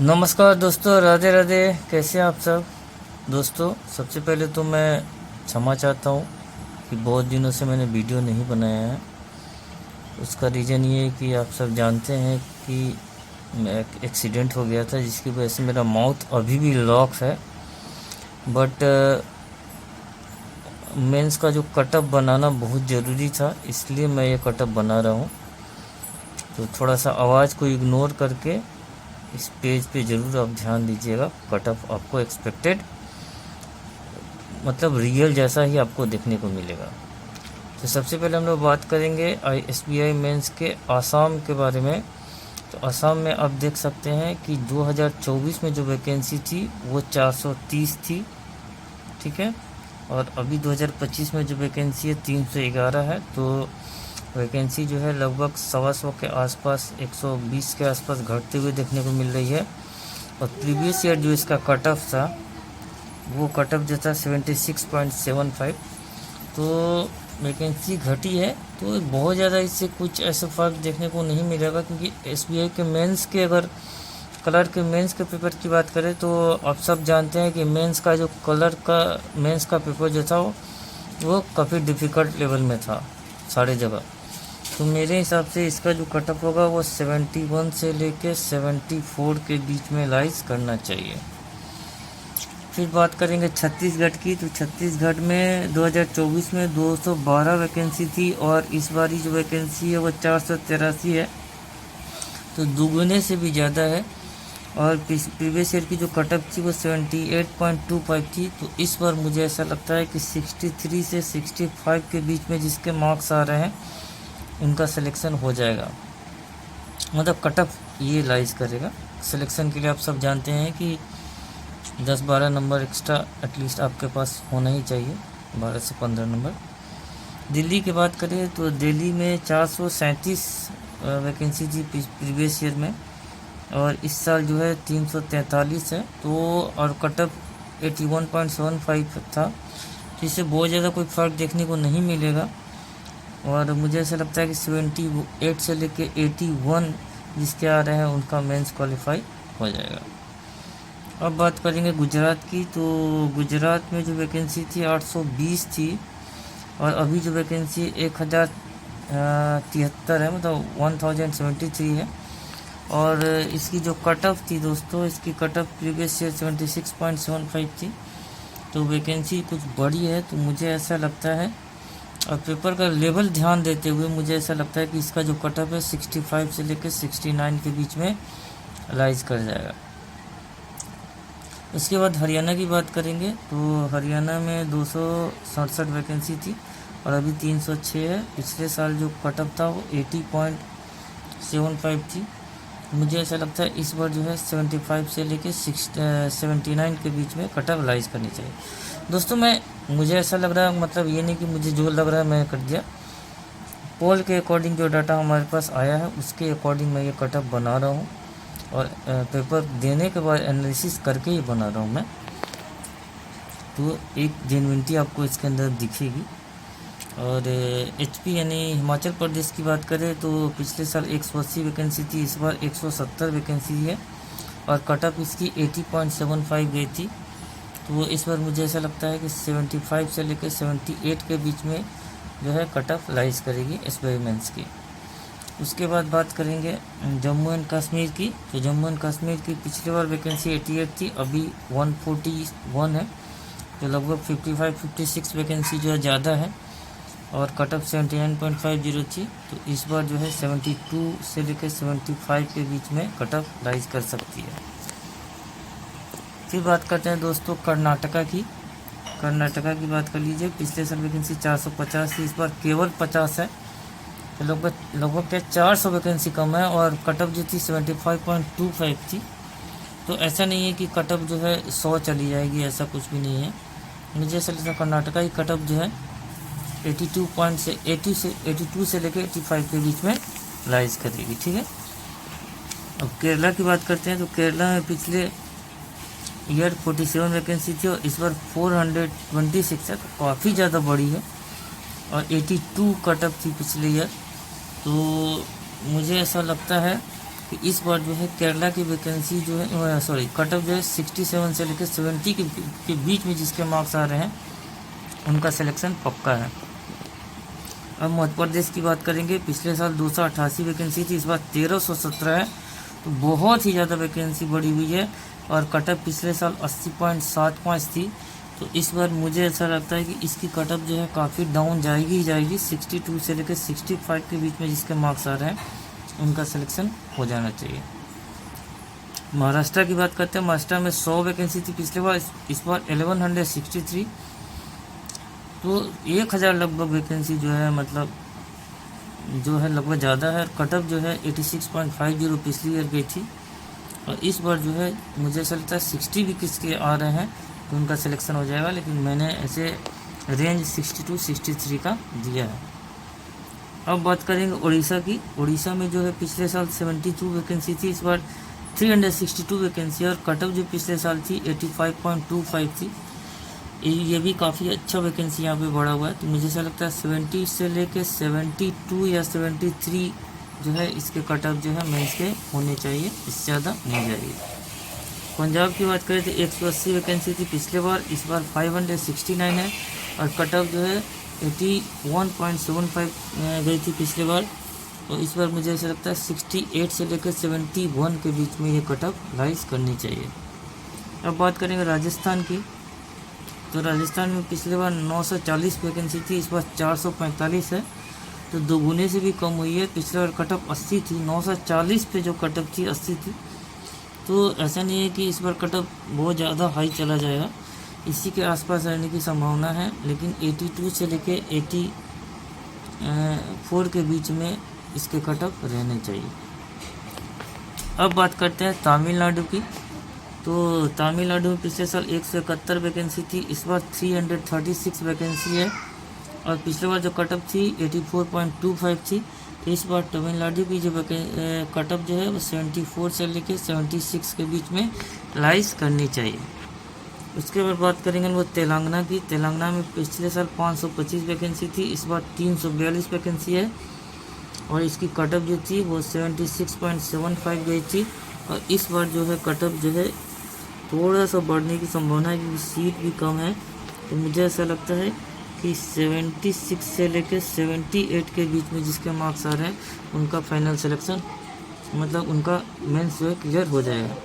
नमस्कार दोस्तों, राधे राधे। कैसे हैं आप सब दोस्तों? सबसे पहले तो मैं क्षमा चाहता हूँ कि बहुत दिनों से मैंने वीडियो नहीं बनाया है। उसका रीज़न ये है कि आप सब जानते हैं कि एक एक्सीडेंट हो गया था, जिसकी वजह से मेरा माउथ अभी भी लॉक है। बट मेंस का जो कटअप बनाना बहुत ज़रूरी था, इसलिए मैं ये कटअप बना रहा हूँ। तो थोड़ा सा आवाज़ को इग्नोर करके इस पेज पे ज़रूर आप ध्यान दीजिएगा। कटअप आपको एक्सपेक्टेड मतलब रियल जैसा ही आपको देखने को मिलेगा। तो सबसे पहले हम लोग बात करेंगे SBI मेंस के आसाम के बारे में। तो आसाम में आप देख सकते हैं कि 2024 में जो वैकेंसी थी वो 430 थी, ठीक है। और अभी 2025 में जो वैकेंसी है 311 है। तो वैकेंसी जो है लगभग 125 के आसपास, 120 के आसपास घटते हुए देखने को मिल रही है। और प्रीवियस ईयर जो इसका कट ऑफ था, वो कट ऑफ जो था 76.75। तो वैकेंसी घटी है, तो बहुत ज़्यादा इससे कुछ ऐसा फ़र्क देखने को नहीं मिलेगा, क्योंकि SBI के मेंस के, अगर कलर के मेंस के पेपर की बात करें तो आप सब जानते हैं कि मेंस का जो कलर का मेंस का पेपर जो था वो काफ़ी डिफ़िकल्ट लेवल में था सारे जगह। तो मेरे हिसाब से इसका जो कटअप होगा वो 71 से लेके 74 के बीच में लाइज करना चाहिए। फिर बात करेंगे छत्तीसगढ़ की। तो छत्तीसगढ़ में 2024 में 212 वैकेंसी थी, और इस बारी जो वैकेंसी है वो 483 है, तो दुगुने से भी ज़्यादा है। और प्रीवियस ईयर की जो कटअप थी वो 78.25 थी। तो इस बार मुझे ऐसा लगता है कि 63 से 65 के बीच में जिसके मार्क्स आ रहे हैं उनका सिलेक्शन हो जाएगा, मतलब कटअप ये लाइज करेगा। सिलेक्शन के लिए आप सब जानते हैं कि 10-12 नंबर एक्स्ट्रा एटलीस्ट आपके पास होना ही चाहिए, 12 से 15 नंबर। दिल्ली की बात करें तो दिल्ली में 437 वैकेंसी थी प्रीवियस ईयर में, और इस साल जो है 343 है। तो और कटअप 81.75 था, जिससे बहुत ज़्यादा कोई फ़र्क देखने को नहीं मिलेगा। और मुझे ऐसा लगता है कि 78 से लेके 81 जिसके आ रहे हैं उनका मेंस क्वालिफाई हो जाएगा। अब बात करेंगे गुजरात की। तो गुजरात में जो वैकेंसी थी 820 थी, और अभी जो वैकेंसी 1073 है, मतलब 1073 है। और इसकी जो कट ऑफ थी दोस्तों, इसकी कट ऑफ प्रीवियस ईयर 76.75 थी। तो वैकेंसी कुछ बड़ी है, तो मुझे ऐसा लगता है, और पेपर का लेवल ध्यान देते हुए मुझे ऐसा लगता है कि इसका जो कट ऑफ है 65 से लेकर 69 के बीच में लाइज कर जाएगा। उसके बाद हरियाणा की बात करेंगे। तो हरियाणा में 267 वैकेंसी थी, और अभी 306 है। पिछले साल जो कट ऑफ था वो 80.75 थी। मुझे ऐसा लगता है इस बार जो है 75 से लेके 79 के बीच में कट ऑफ लाइज करनी चाहिए दोस्तों। मुझे ऐसा लग रहा है, मतलब ये नहीं कि मुझे जो लग रहा है मैं कर दिया। पोल के अकॉर्डिंग जो डाटा हमारे पास आया है उसके अकॉर्डिंग मैं ये कट ऑफ बना रहा हूँ, और पेपर देने के बाद एनालिसिस करके ही बना रहा हूँ मैं। तो एक जेन्युइनिटी आपको इसके अंदर दिखेगी। और HP यानी हिमाचल प्रदेश की बात करें तो पिछले साल 180 वैकेंसी थी, इस बार 170 वैकेंसी है, और कट ऑफ इसकी 80.75 गई थी। तो इस बार मुझे ऐसा लगता है कि 75 से लेकर 78 के बीच में जो है कट ऑफ लाइज करेगी SBI मेंस की। उसके बाद बात करेंगे जम्मू एंड कश्मीर की। तो जम्मू एंड कश्मीर की पिछली बार वैकेंसी 88 थी, अभी 141 है, तो लगभग 55-56 वैकेंसी जो है ज़्यादा है, और कट ऑफ 79.50 थी। तो इस बार जो है 72 से लेकर 75 के बीच में कट ऑफ लाइज कर सकती है। फिर बात करते हैं दोस्तों कर्नाटका की। कर्नाटका की बात कर लीजिए। पिछले साल वैकेंसी 450 थी, इस बार केवल 50 है, तो लगभग क्या 400 वैकेंसी कम है। और कट ऑफ जो थी 75.25 थी। तो ऐसा नहीं है कि कट ऑफ जो है 100 चली जाएगी, ऐसा कुछ भी नहीं है। मुझे ऐसा लगता है कर्नाटका की कट ऑफ जो है 82 से लेकर 85 के बीच में लाइज करेगी, ठीक है। अब केरला की बात करते हैं। तो केरला में पिछले ईयर 47 वैकेंसी थी, और इस बार 426 है, तो काफ़ी ज़्यादा बड़ी है, और 82 कट ऑफ थी पिछले ईयर। तो मुझे ऐसा लगता है कि इस बार जो है केरला की वैकेंसी जो है कट ऑफ जो है 67 से लेकर 70 के बीच में जिसके मार्क्स आ रहे हैं उनका सिलेक्शन पक्का है। अब मध्य प्रदेश की बात करेंगे। पिछले साल 288 वैकेंसी थी, इस बार 1317 है, तो बहुत ही ज़्यादा वैकेंसी बढ़ी हुई है। और कट ऑफ पिछले साल 80.75 थी, तो इस बार मुझे ऐसा लगता है कि इसकी कट ऑफ जो है काफ़ी डाउन जाएगी ही जाएगी। 62 से लेकर 65 के बीच में जिसके मार्क्स आ रहे हैं उनका सिलेक्शन हो जाना चाहिए। महाराष्ट्र की बात करते हैं। महाराष्ट्र में 100 वैकेंसी थी पिछले बार, इस बार 1163, तो 1000 लगभग वैकेंसी जो है मतलब जो है लगभग ज़्यादा है। कट ऑफ जो है 86.50 पिछली ईयर गई थी, और इस बार जो है मुझे ऐसा लगता है 60 भी किसके आ रहे हैं तो उनका सिलेक्शन हो जाएगा, लेकिन मैंने ऐसे रेंज 62-63 का दिया है। अब बात करेंगे उड़ीसा की। उड़ीसा में जो है पिछले साल 72 वैकेंसी थी, इस बार 362 वैकेंसी, और कट ऑफ जो पिछले साल थी 85.25 थी। ये भी काफ़ी अच्छा वैकेंसी यहाँ पे बढ़ा हुआ है, तो मुझे ऐसा लगता है 70 से लेके 72 या 73 जो है इसके कट ऑफ जो है मेंस के होने चाहिए, इससे ज़्यादा नहीं जाएगी। पंजाब की बात करें तो 180 वैकेंसी थी पिछले बार, इस बार 569 है, और कट ऑफ जो है 81.75 गई थी पिछले बार, तो इस बार मुझे ऐसा लगता है 68 से लेकर 71 के बीच में ये कट ऑफ राइज करनी चाहिए। अब बात करेंगे राजस्थान की, तो राजस्थान में पिछले बार 940 वैकेंसी थी, इस बार 445 है, तो दोगुने से भी कम हुई है। पिछले बार कट ऑफ 80 थी, 940 पे जो कट ऑफ थी 80 थी, तो ऐसा नहीं है कि इस बार कट ऑफ बहुत ज़्यादा हाई चला जाएगा, इसी के आसपास रहने की संभावना है, लेकिन 82 से लेके 84 के बीच में इसके कट ऑफ रहने चाहिए। अब बात करते हैं तमिलनाडु की, तो तमिलनाडु में पिछले साल 171 वैकेंसी थी, इस बार 336 वैकेंसी है, और पिछले बार जो कट ऑफ थी 84.25 थी, तो इस बार तमिलनाडु की जो कट ऑफ जो है वो 74 से लेकर 76 के बीच में राइज करनी चाहिए। उसके बाद बात करेंगे वो तेलंगाना की। तेलंगाना में पिछले साल 525 वैकेंसी थी, इस बार 342 वैकेंसी है, और इसकी कट ऑफ जो थी वो 76.75 गई थी, और इस बार जो है कट ऑफ जो है थोड़ा सा बढ़ने की संभावना है, क्योंकि सीट भी कम है, तो मुझे ऐसा लगता है कि 76 से लेकर 78 के बीच में जिसके मार्क्स आ रहे हैं उनका फाइनल सिलेक्शन मतलब उनका मेंस जो है क्लियर हो जाएगा।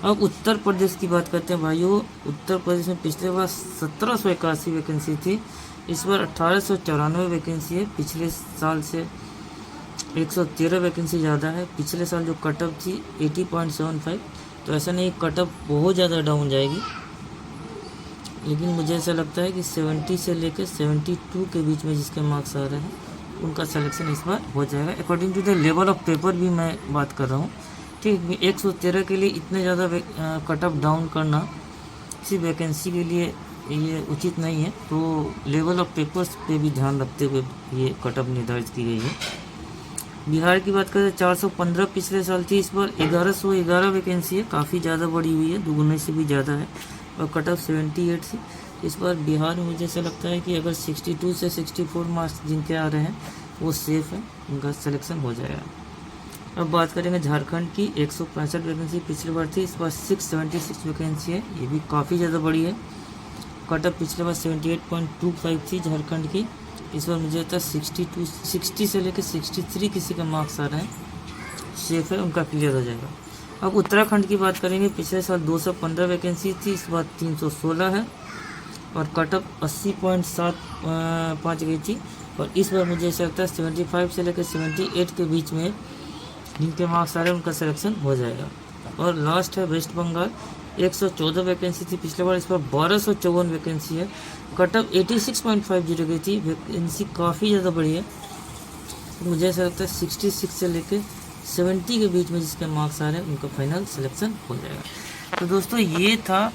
अब उत्तर प्रदेश की बात करते हैं भाइयों। उत्तर प्रदेश में पिछले बार 1781 वैकेंसी थी, इस बार 1894 वैकेंसी है, पिछले साल से 113 वैकेंसी ज़्यादा है। पिछले साल जो कट ऑफ थी 80.75, तो ऐसा नहीं कट ऑफ बहुत ज़्यादा डाउन जाएगी, लेकिन मुझे ऐसा लगता है कि 70 से लेकर 72 के बीच में जिसके मार्क्स आ रहे हैं उनका सिलेक्शन इस बार हो जाएगा। According to the level of paper भी मैं बात कर रहा हूँ, ठीक। 113 के लिए इतने ज़्यादा कट ऑफ डाउन करना किसी वैकेंसी के लिए ये उचित नहीं है, तो लेवल ऑफ पेपर्स पे भी ध्यान रखते हुए ये कट ऑफ निर्धारित की गई है। बिहार की बात करें 415 पिछले साल थी, इस बार 1111 वैकेंसी है, काफ़ी ज़्यादा बढ़ी हुई है, दुगुने से भी ज़्यादा है, और कट ऑफ 78 थी। इस बार बिहार में मुझे ऐसा लगता है कि अगर 62 से 64 मार्क्स जिनके आ रहे हैं वो सेफ़ है, उनका सिलेक्शन हो जाएगा। अब बात करेंगे झारखंड की। 165 वैकेंसी पिछली बार थी, इस बार 676 वैकेंसी है, ये भी काफ़ी ज़्यादा बड़ी है। कट ऑफ पिछले बार 78.25 थी झारखंड की, इस बार मुझे लगता है 60 से लेकर 63 किसी का मार्क्स आ रहे हैं, सेफ है, उनका क्लियर हो जाएगा। अब उत्तराखंड की बात करेंगे। पिछले साल 215 वैकेंसी थी, इस बार 316 है, और कट ऑफ 80.75 गई थी, और इस बार मुझे ऐसा लगता है 75 से लेकर 78 के बीच में जिनके मार्क्स आ रहे हैं उनका सिलेक्शन हो जाएगा। और लास्ट है वेस्ट बंगाल। 114 वैकेंसी थी पिछले बार, इस बार 1254 वैकेंसी है, कट ऑफ 86.50 गई थी, वैकेंसी काफ़ी ज़्यादा बड़ी है, मुझे ऐसा लगता है 66 से लेकर 70 के बीच में जिसके मार्क्स आ रहे हैं उनका फाइनल सिलेक्शन हो जाएगा। तो दोस्तों ये था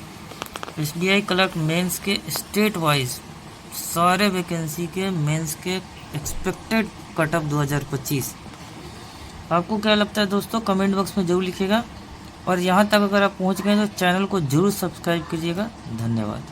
SBI क्लर्क मेंस के स्टेट वाइज सारे वैकेंसी के मेंस के एक्सपेक्टेड कट ऑफ 2025। आपको क्या लगता है दोस्तों, कमेंट बॉक्स में ज़रूर लिखिएगा, और यहाँ तक अगर आप पहुँच गए तो चैनल को ज़रूर सब्सक्राइब कीजिएगा। धन्यवाद।